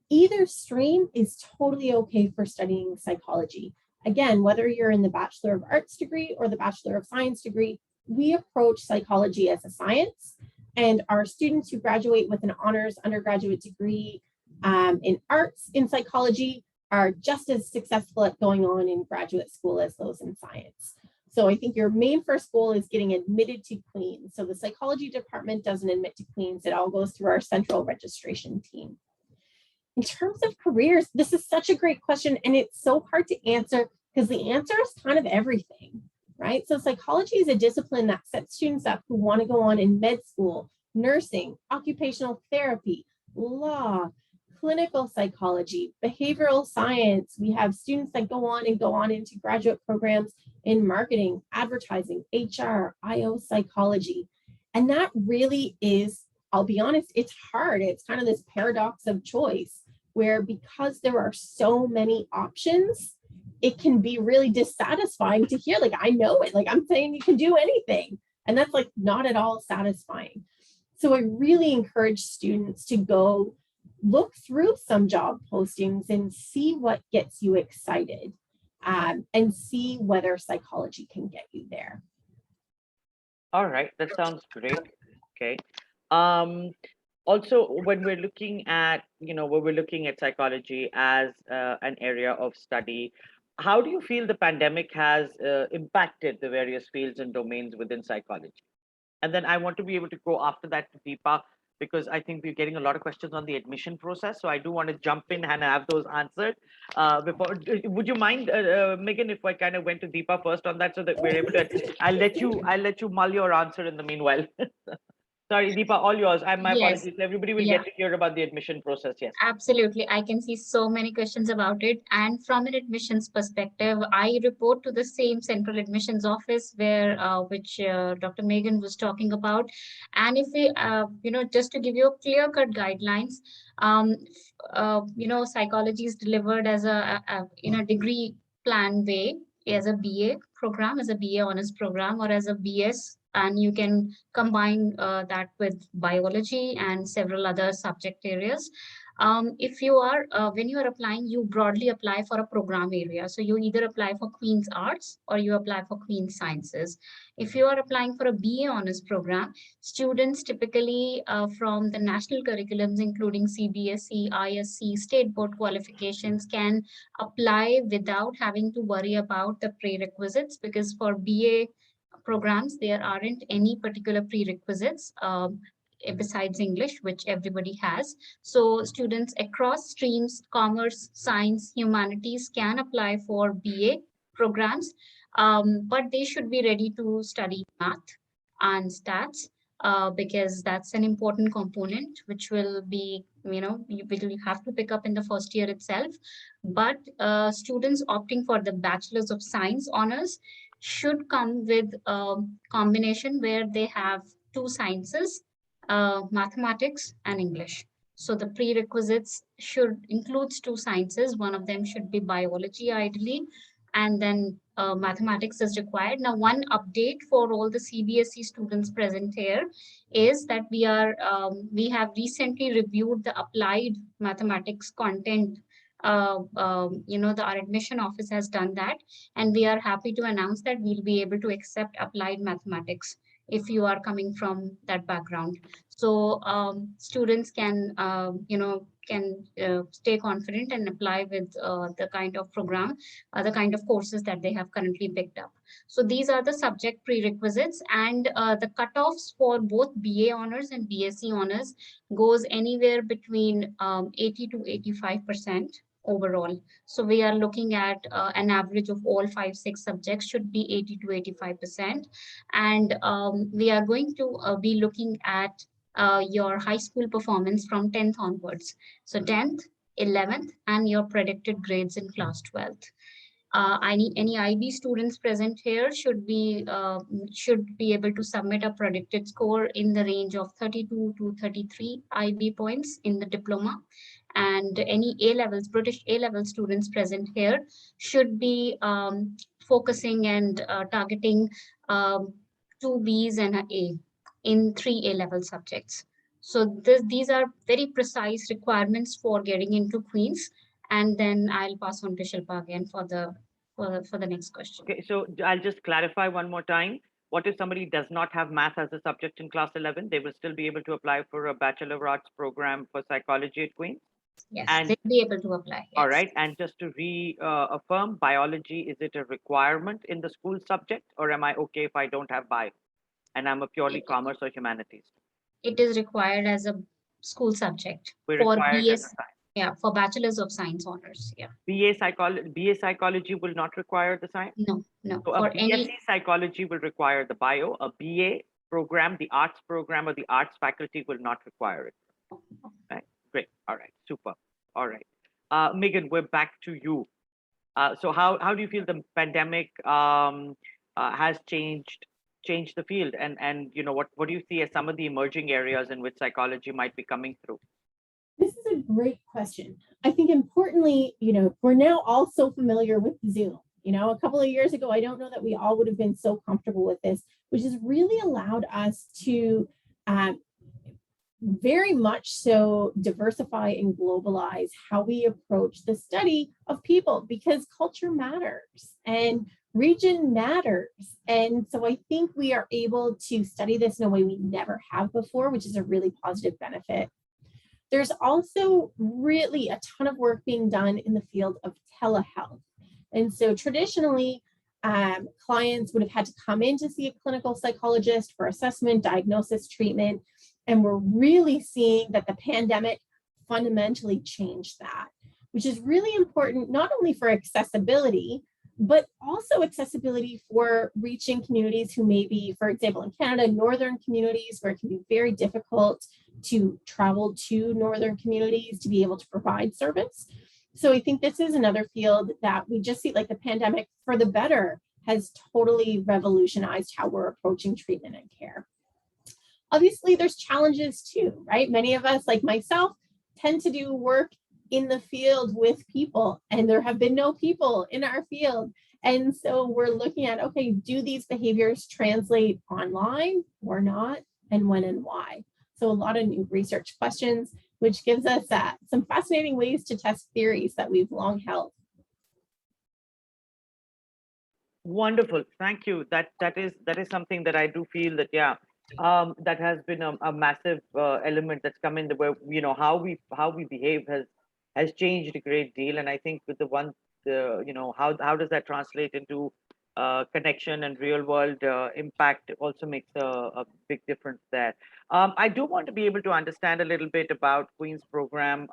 Either stream is totally okay for studying psychology. Again, whether you're in the Bachelor of Arts degree or the Bachelor of Science degree, we approach psychology as a science, and our students who graduate with an honors undergraduate degree in arts in psychology are just as successful at going on in graduate school as those in science. So I think your main first goal is getting admitted to Queen's. So the psychology department doesn't admit to Queen's, it all goes through our central registration team. In terms of careers, this is such a great question, and it's so hard to answer because the answer is kind of everything, right? So psychology is a discipline that sets students up who want to go on in med school, nursing, occupational therapy, law, clinical psychology, behavioral science. We have students that go on into graduate programs in marketing, advertising, HR, IO psychology. And that really is, I'll be honest, it's hard. It's kind of this paradox of choice where because there are so many options, it can be really dissatisfying to hear, like, I know it, like I'm saying you can do anything. And that's like not at all satisfying. So I really encourage students to go look through some job postings and see what gets you excited, and see whether psychology can get you there. All right, that sounds great. Okay. Also, when we're looking at, psychology as an area of study, how do you feel the pandemic has impacted the various fields and domains within psychology? And then I want to be able to go after that to Deepa, because I think we're getting a lot of questions on the admission process. So I do want to jump in and have those answered. Before, would you mind, Meghan, if I kind of went to Deepa first on that, so that we're able to? I'll let you mull your answer in the meanwhile. Sorry, Deepa, all yours. My Yes. apologies. Everybody will Yeah. get to hear about the admission process. Yes. Absolutely. I can see so many questions about it. And from an admissions perspective, I report to the same central admissions office which Dr. Meghan was talking about. And if we, just to give you a clear-cut guidelines, psychology is delivered as in a degree plan way, as a BA program, as a BA honors program, or as a BS, and you can combine that with biology and several other subject areas. If you are, when you are applying, you broadly apply for a program area. So you either apply for Queen's Arts or you apply for Queen's Sciences. If you are applying for a BA honors program, students typically from the national curriculums, including CBSE, ISC, state board qualifications, can apply without having to worry about the prerequisites, because for BA programs, there aren't any particular prerequisites besides English, which everybody has. So students across streams, commerce, science, humanities, can apply for BA programs, but they should be ready to study math and stats, because that's an important component which will be, you will have to pick up in the first year itself. But students opting for the Bachelor's of Science honors should come with a combination where they have two sciences, mathematics and English. So the prerequisites should include two sciences. One of them should be biology, ideally, and then mathematics is required. Now, one update for all the CBSE students present here is that we have recently reviewed the applied mathematics content. Our admission office has done that, and we are happy to announce that we'll be able to accept applied mathematics if you are coming from that background. So students can, stay confident and apply with the kind of program, the kind of courses that they have currently picked up. So these are the subject prerequisites, and the cutoffs for both BA honors and BSc honors goes anywhere between 80 to 85% overall. So we are looking at an average of all 5-6 subjects should be 80 to 85%. And we are going to be looking at your high school performance from 10th onwards. So 10th, 11th, and your predicted grades in class 12th. Any IB students present here should be able to submit a predicted score in the range of 32 to 33 IB points in the diploma. And any A-levels, British A-level students present here should be focusing and targeting 2 Bs and an A in 3 A-level subjects. So these are very precise requirements for getting into Queen's. And then I'll pass on to Shilpa again for the next question. Okay, so I'll just clarify one more time. What if somebody does not have math as a subject in class 11? They will still be able to apply for a Bachelor of Arts program for psychology at Queen's? Yes, and they'll be able to apply. Yes. All right, and just to reaffirm, biology, is it a requirement in the school subject, or am I okay if I don't have bio and I'm a purely commerce or humanities? It is required as a school subject We're for required BS. as a science. Yeah, for Bachelor's of Science honors. Yeah. BA psychology will not require the science? No. So for a BSc psychology will require the bio. A BA program, the arts program or the arts faculty will not require it. Right? Great. All right. Super. All right. Meghan, we're back to you. So how do you feel the pandemic has changed the field, and what do you see as some of the emerging areas in which psychology might be coming through? This is a great question. I think importantly, we're now all so familiar with Zoom. A couple of years ago, I don't know that we all would have been so comfortable with this, which has really allowed us to very much so diversify and globalize how we approach the study of people, because culture matters and region matters. And so I think we are able to study this in a way we never have before, which is a really positive benefit. There's also really a ton of work being done in the field of telehealth. And so traditionally, clients would have had to come in to see a clinical psychologist for assessment, diagnosis, treatment. And we're really seeing that the pandemic fundamentally changed that, which is really important, not only for accessibility, but also accessibility for reaching communities who may be, for example, in Canada, northern communities where it can be very difficult to travel to northern communities to be able to provide service. So I think this is another field that we just see, like the pandemic for the better has totally revolutionized how we're approaching treatment and care. Obviously, there's challenges too, right? Many of us, like myself, tend to do work in the field with people, and there have been no people in our field. And so we're looking at, okay, do these behaviors translate online or not, and when and why? So a lot of new research questions, which gives us some fascinating ways to test theories that we've long held. Wonderful. Thank you. That is something that I do feel that, yeah, that has been a massive element that's come in, the way, how we behave has changed a great deal. And I think with how does that translate into connection and real world impact also makes a big difference there. I do want to be able to understand a little bit about Queen's program.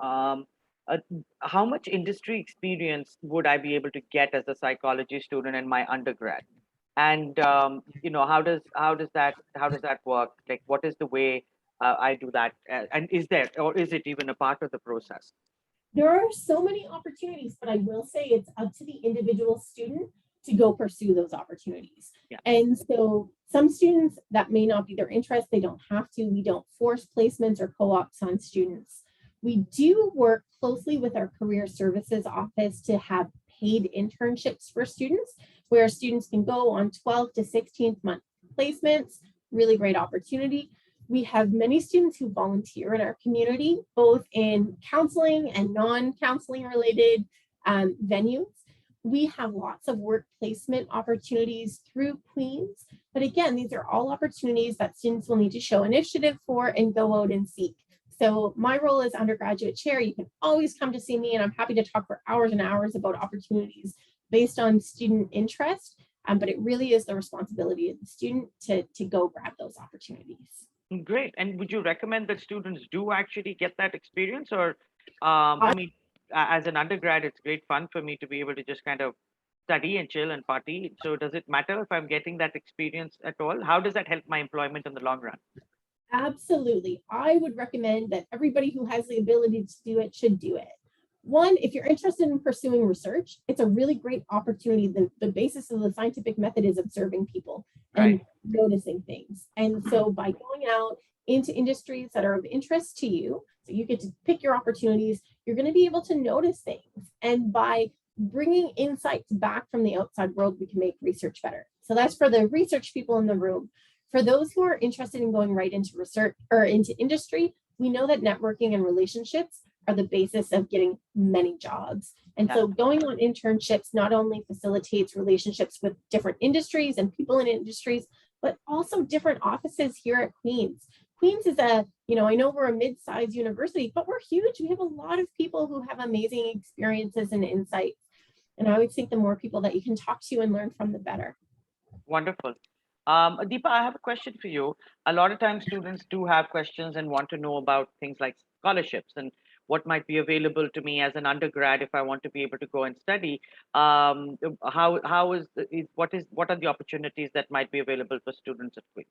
How much industry experience would I be able to get as a psychology student in my undergrad? And how does that work? Like, what is the way I do that? And is it even a part of the process? There are so many opportunities, but I will say it's up to the individual student to go pursue those opportunities. Yeah. And so some students, that may not be their interest, they don't have to. We don't force placements or co-ops on students. We do work closely with our career services office to have paid internships for students, where students can go on 12 to 16th month placements. Really great opportunity. We have many students who volunteer in our community, both in counseling and non-counseling related venues. We have lots of work placement opportunities through Queen's, but again, these are all opportunities that students will need to show initiative for and go out and seek. So my role as undergraduate chair, you can always come to see me, and I'm happy to talk for hours and hours about opportunities based on student interest, but it really is the responsibility of the student to go grab those opportunities. Great. And would you recommend that students do actually get that experience? Or, as an undergrad, it's great fun for me to be able to just kind of study and chill and party. So does it matter if I'm getting that experience at all? How does that help my employment in the long run? Absolutely. I would recommend that everybody who has the ability to do it should do it. One, if you're interested in pursuing research, it's a really great opportunity. The basis of the scientific method is observing people and noticing things. And so by going out into industries that are of interest to you, so you get to pick your opportunities, you're going to be able to notice things. And by bringing insights back from the outside world, we can make research better. So that's for the research people in the room. For those who are interested in going right into research or into industry, we know that networking and relationships are the basis of getting many jobs. And so going on internships not only facilitates relationships with different industries and people in industries, but also different offices here at Queen's. Queen's is I know we're a mid-sized university, but we're huge. We have a lot of people who have amazing experiences and insights. And I always think the more people that you can talk to and learn from, the better. Wonderful. Deepa, I have a question for you. A lot of times students do have questions and want to know about things like scholarships and what might be available to me as an undergrad if I want to be able to go and study. What are the opportunities that might be available for students at Queen's?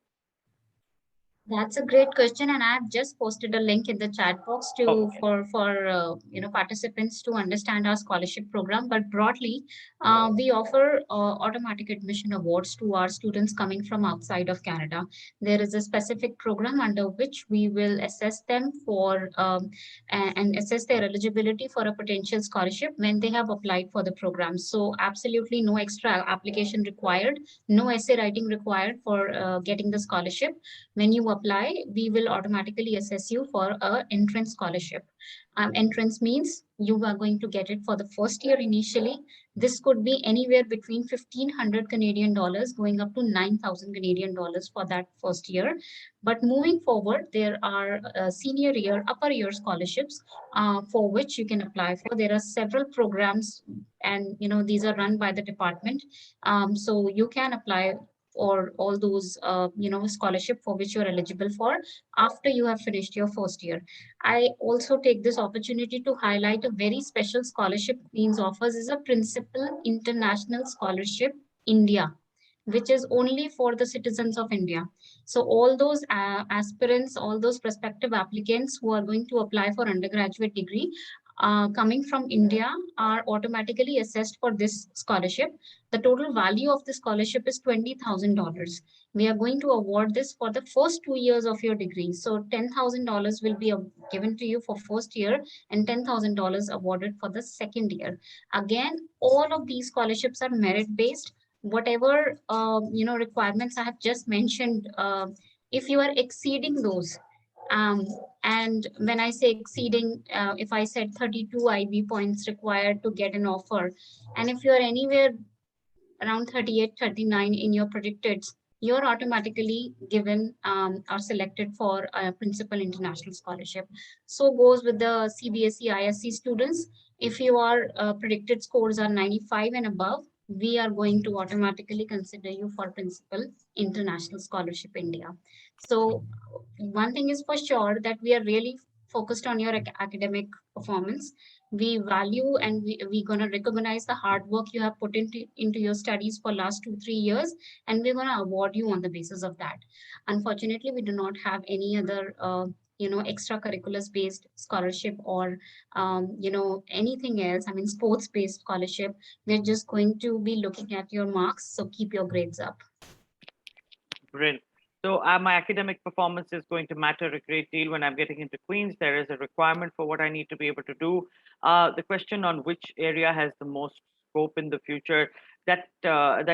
That's a great question, and I've just posted a link in the chat box to Okay. for participants to understand our scholarship program. But broadly, we offer automatic admission awards to our students coming from outside of Canada. There is a specific program under which we will assess them for and assess their eligibility for a potential scholarship when they have applied for the program. So absolutely no extra application required, no essay writing required for getting the scholarship. When you apply, we will automatically assess you for a entrance scholarship. Entrance means you are going to get it for the first year initially. This could be anywhere between 1,500 Canadian dollars going up to 9,000 Canadian dollars for that first year. But moving forward, there are senior year, upper year scholarships for which you can apply for. There are several programs, and these are run by the department. So you can apply or all those scholarship for which you're eligible for after you have finished your first year. I also take this opportunity to highlight a very special scholarship Queen's offers is a Principal International Scholarship India, which is only for the citizens of India. So all those aspirants, all those prospective applicants who are going to apply for undergraduate degree coming from India are automatically assessed for this scholarship. The total value of the scholarship is $20,000. We are going to award this for the first 2 years of your degree. So $10,000 will be given to you for first year and $10,000 awarded for the second year. Again, all of these scholarships are merit based. Whatever requirements I have just mentioned, if you are exceeding those, um, and when I say exceeding, if I said 32 IB points required to get an offer, and if you're anywhere around 38, 39 in your predicted, you're automatically given or selected for a principal international scholarship. So goes with the CBSE ISC students. If your predicted scores are 95 and above, we are going to automatically consider you for principal international scholarship India. So one thing is for sure that we are really focused on your academic performance. We value and we're going to recognize the hard work you have put into your studies for last 2-3 years, and we're going to award you on the basis of that. Unfortunately, we do not have any other extracurriculars based scholarship or anything else. I mean, sports based scholarship. We're just going to be looking at your marks, so keep your grades up. Brilliant. So my academic performance is going to matter a great deal when I'm getting into Queens. There is a requirement for what I need to be able to do. The question on which area has the most scope in the future, that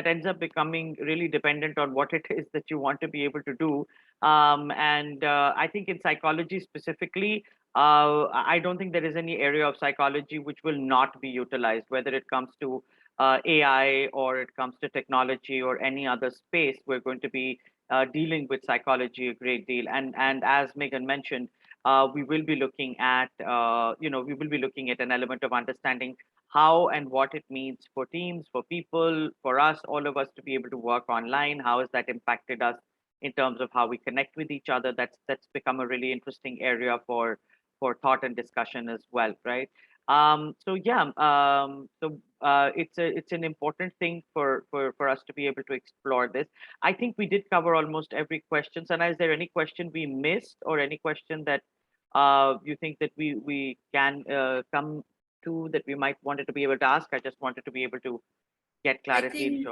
ends up becoming really dependent on what it is that you want to be able to do. And I think in psychology specifically, I don't think there is any area of psychology which will not be utilized, whether it comes to AI or it comes to technology or any other space. We're going to be dealing with psychology a great deal. And as Meghan mentioned, we will be looking at we will be looking at an element of understanding how and what it means for teams, for people, for us, all of us to be able to work online. How has that impacted us in terms of how we connect with each other? That's become a really interesting area for thought and discussion as well, right? It's an important thing for us to be able to explore this. I think we did cover almost every question. Sana, is there any question we missed or any question that you think that we can come to that we might wanted to be able to ask? I just wanted to be able to get I clarity. think,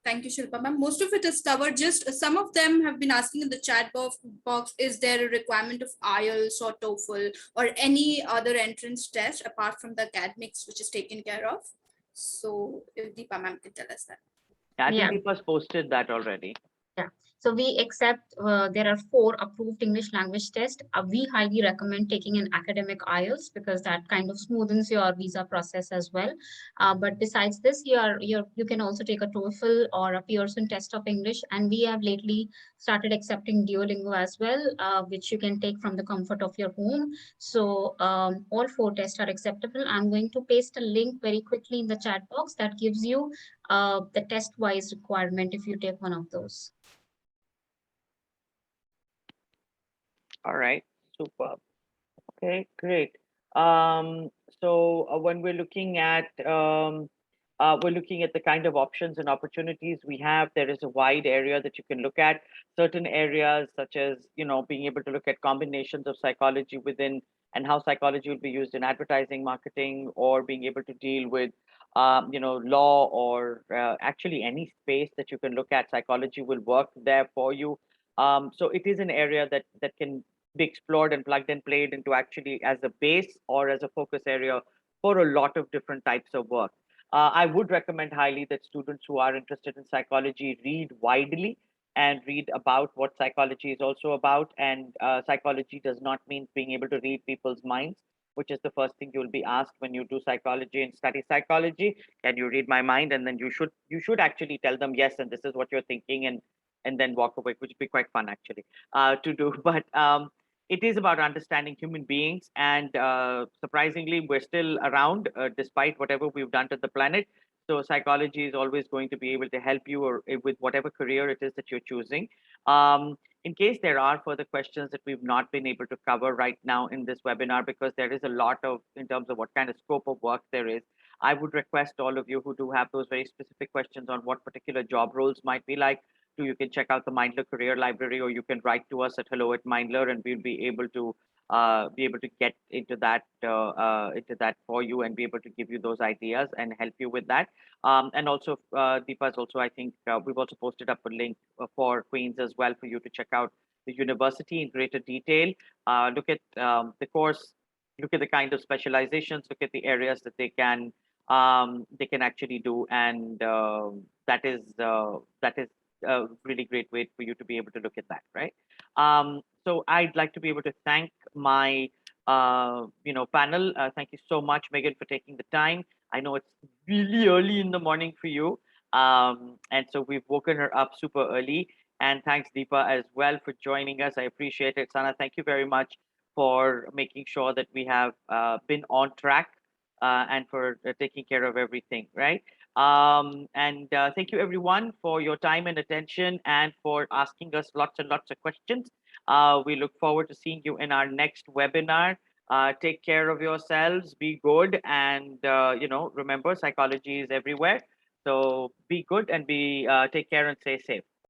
thank you, Shilpa ma'am. Most of it is covered. Just some of them have been asking in the chat box, is there a requirement of IELTS or TOEFL or any other entrance test apart from the academics, which is taken care of? So if Deepa ma'am can tell us that. I think Yeah. Deepa's posted that already. Yeah. So we accept there are 4 approved English language tests. We highly recommend taking an academic IELTS because that kind of smoothens your visa process as well. But besides this, you can also take a TOEFL or a Pearson test of English. And we have lately started accepting Duolingo as well, which you can take from the comfort of your home. So all 4 tests are acceptable. I'm going to paste a link very quickly in the chat box that gives you the test-wise requirement if you take one of those. All right, super. Okay, great. So when we're looking at we're looking at the kind of options and opportunities we have. There is a wide area that you can look at. Certain areas, such as, being able to look at combinations of psychology within and how psychology will be used in advertising, marketing, or being able to deal with, law, or actually any space that you can look at. Psychology will work there for you. So it is an area that can be explored and plugged and played into actually as a base or as a focus area for a lot of different types of work. I would recommend highly that students who are interested in psychology read widely and read about what psychology is also about. And psychology does not mean being able to read people's minds, which is the first thing you'll be asked when you do psychology and study psychology. Can you read my mind? And then you should actually tell them yes, and this is what you're thinking, and then walk away, which would be quite fun actually to do. But it is about understanding human beings, and surprisingly, we're still around despite whatever we've done to the planet. So psychology is always going to be able to help you, or with whatever career it is that you're choosing. In case there are further questions that we've not been able to cover right now in this webinar, because there is a lot of, in terms of what kind of scope of work there is, I would request all of you who do have those very specific questions on what particular job roles might be like, you can check out the Mindler Career Library, or you can write to us at hello@Mindler, and we'll be able to get into that for you, and be able to give you those ideas and help you with that. And also, Deepa's also, I think we've also posted up a link for Queens as well for you to check out the university in greater detail. Look at the course, look at the kind of specializations, look at the areas that they can actually do, and that is a really great way for you to be able to look at that, right? So I'd like to be able to thank my panel. Thank you so much, Megan, for taking the time. I know it's really early in the morning for you, and so we've woken her up super early. And thanks, Deepa, as well, for joining us. I appreciate it. Sana, thank you very much for making sure that we have been on track, and for taking care of everything, right? And thank you, everyone, for your time and attention, and for asking us lots and lots of questions. We look forward to seeing you in our next webinar. Take care of yourselves, be good, and remember, psychology is everywhere. So be good, and take care and stay safe.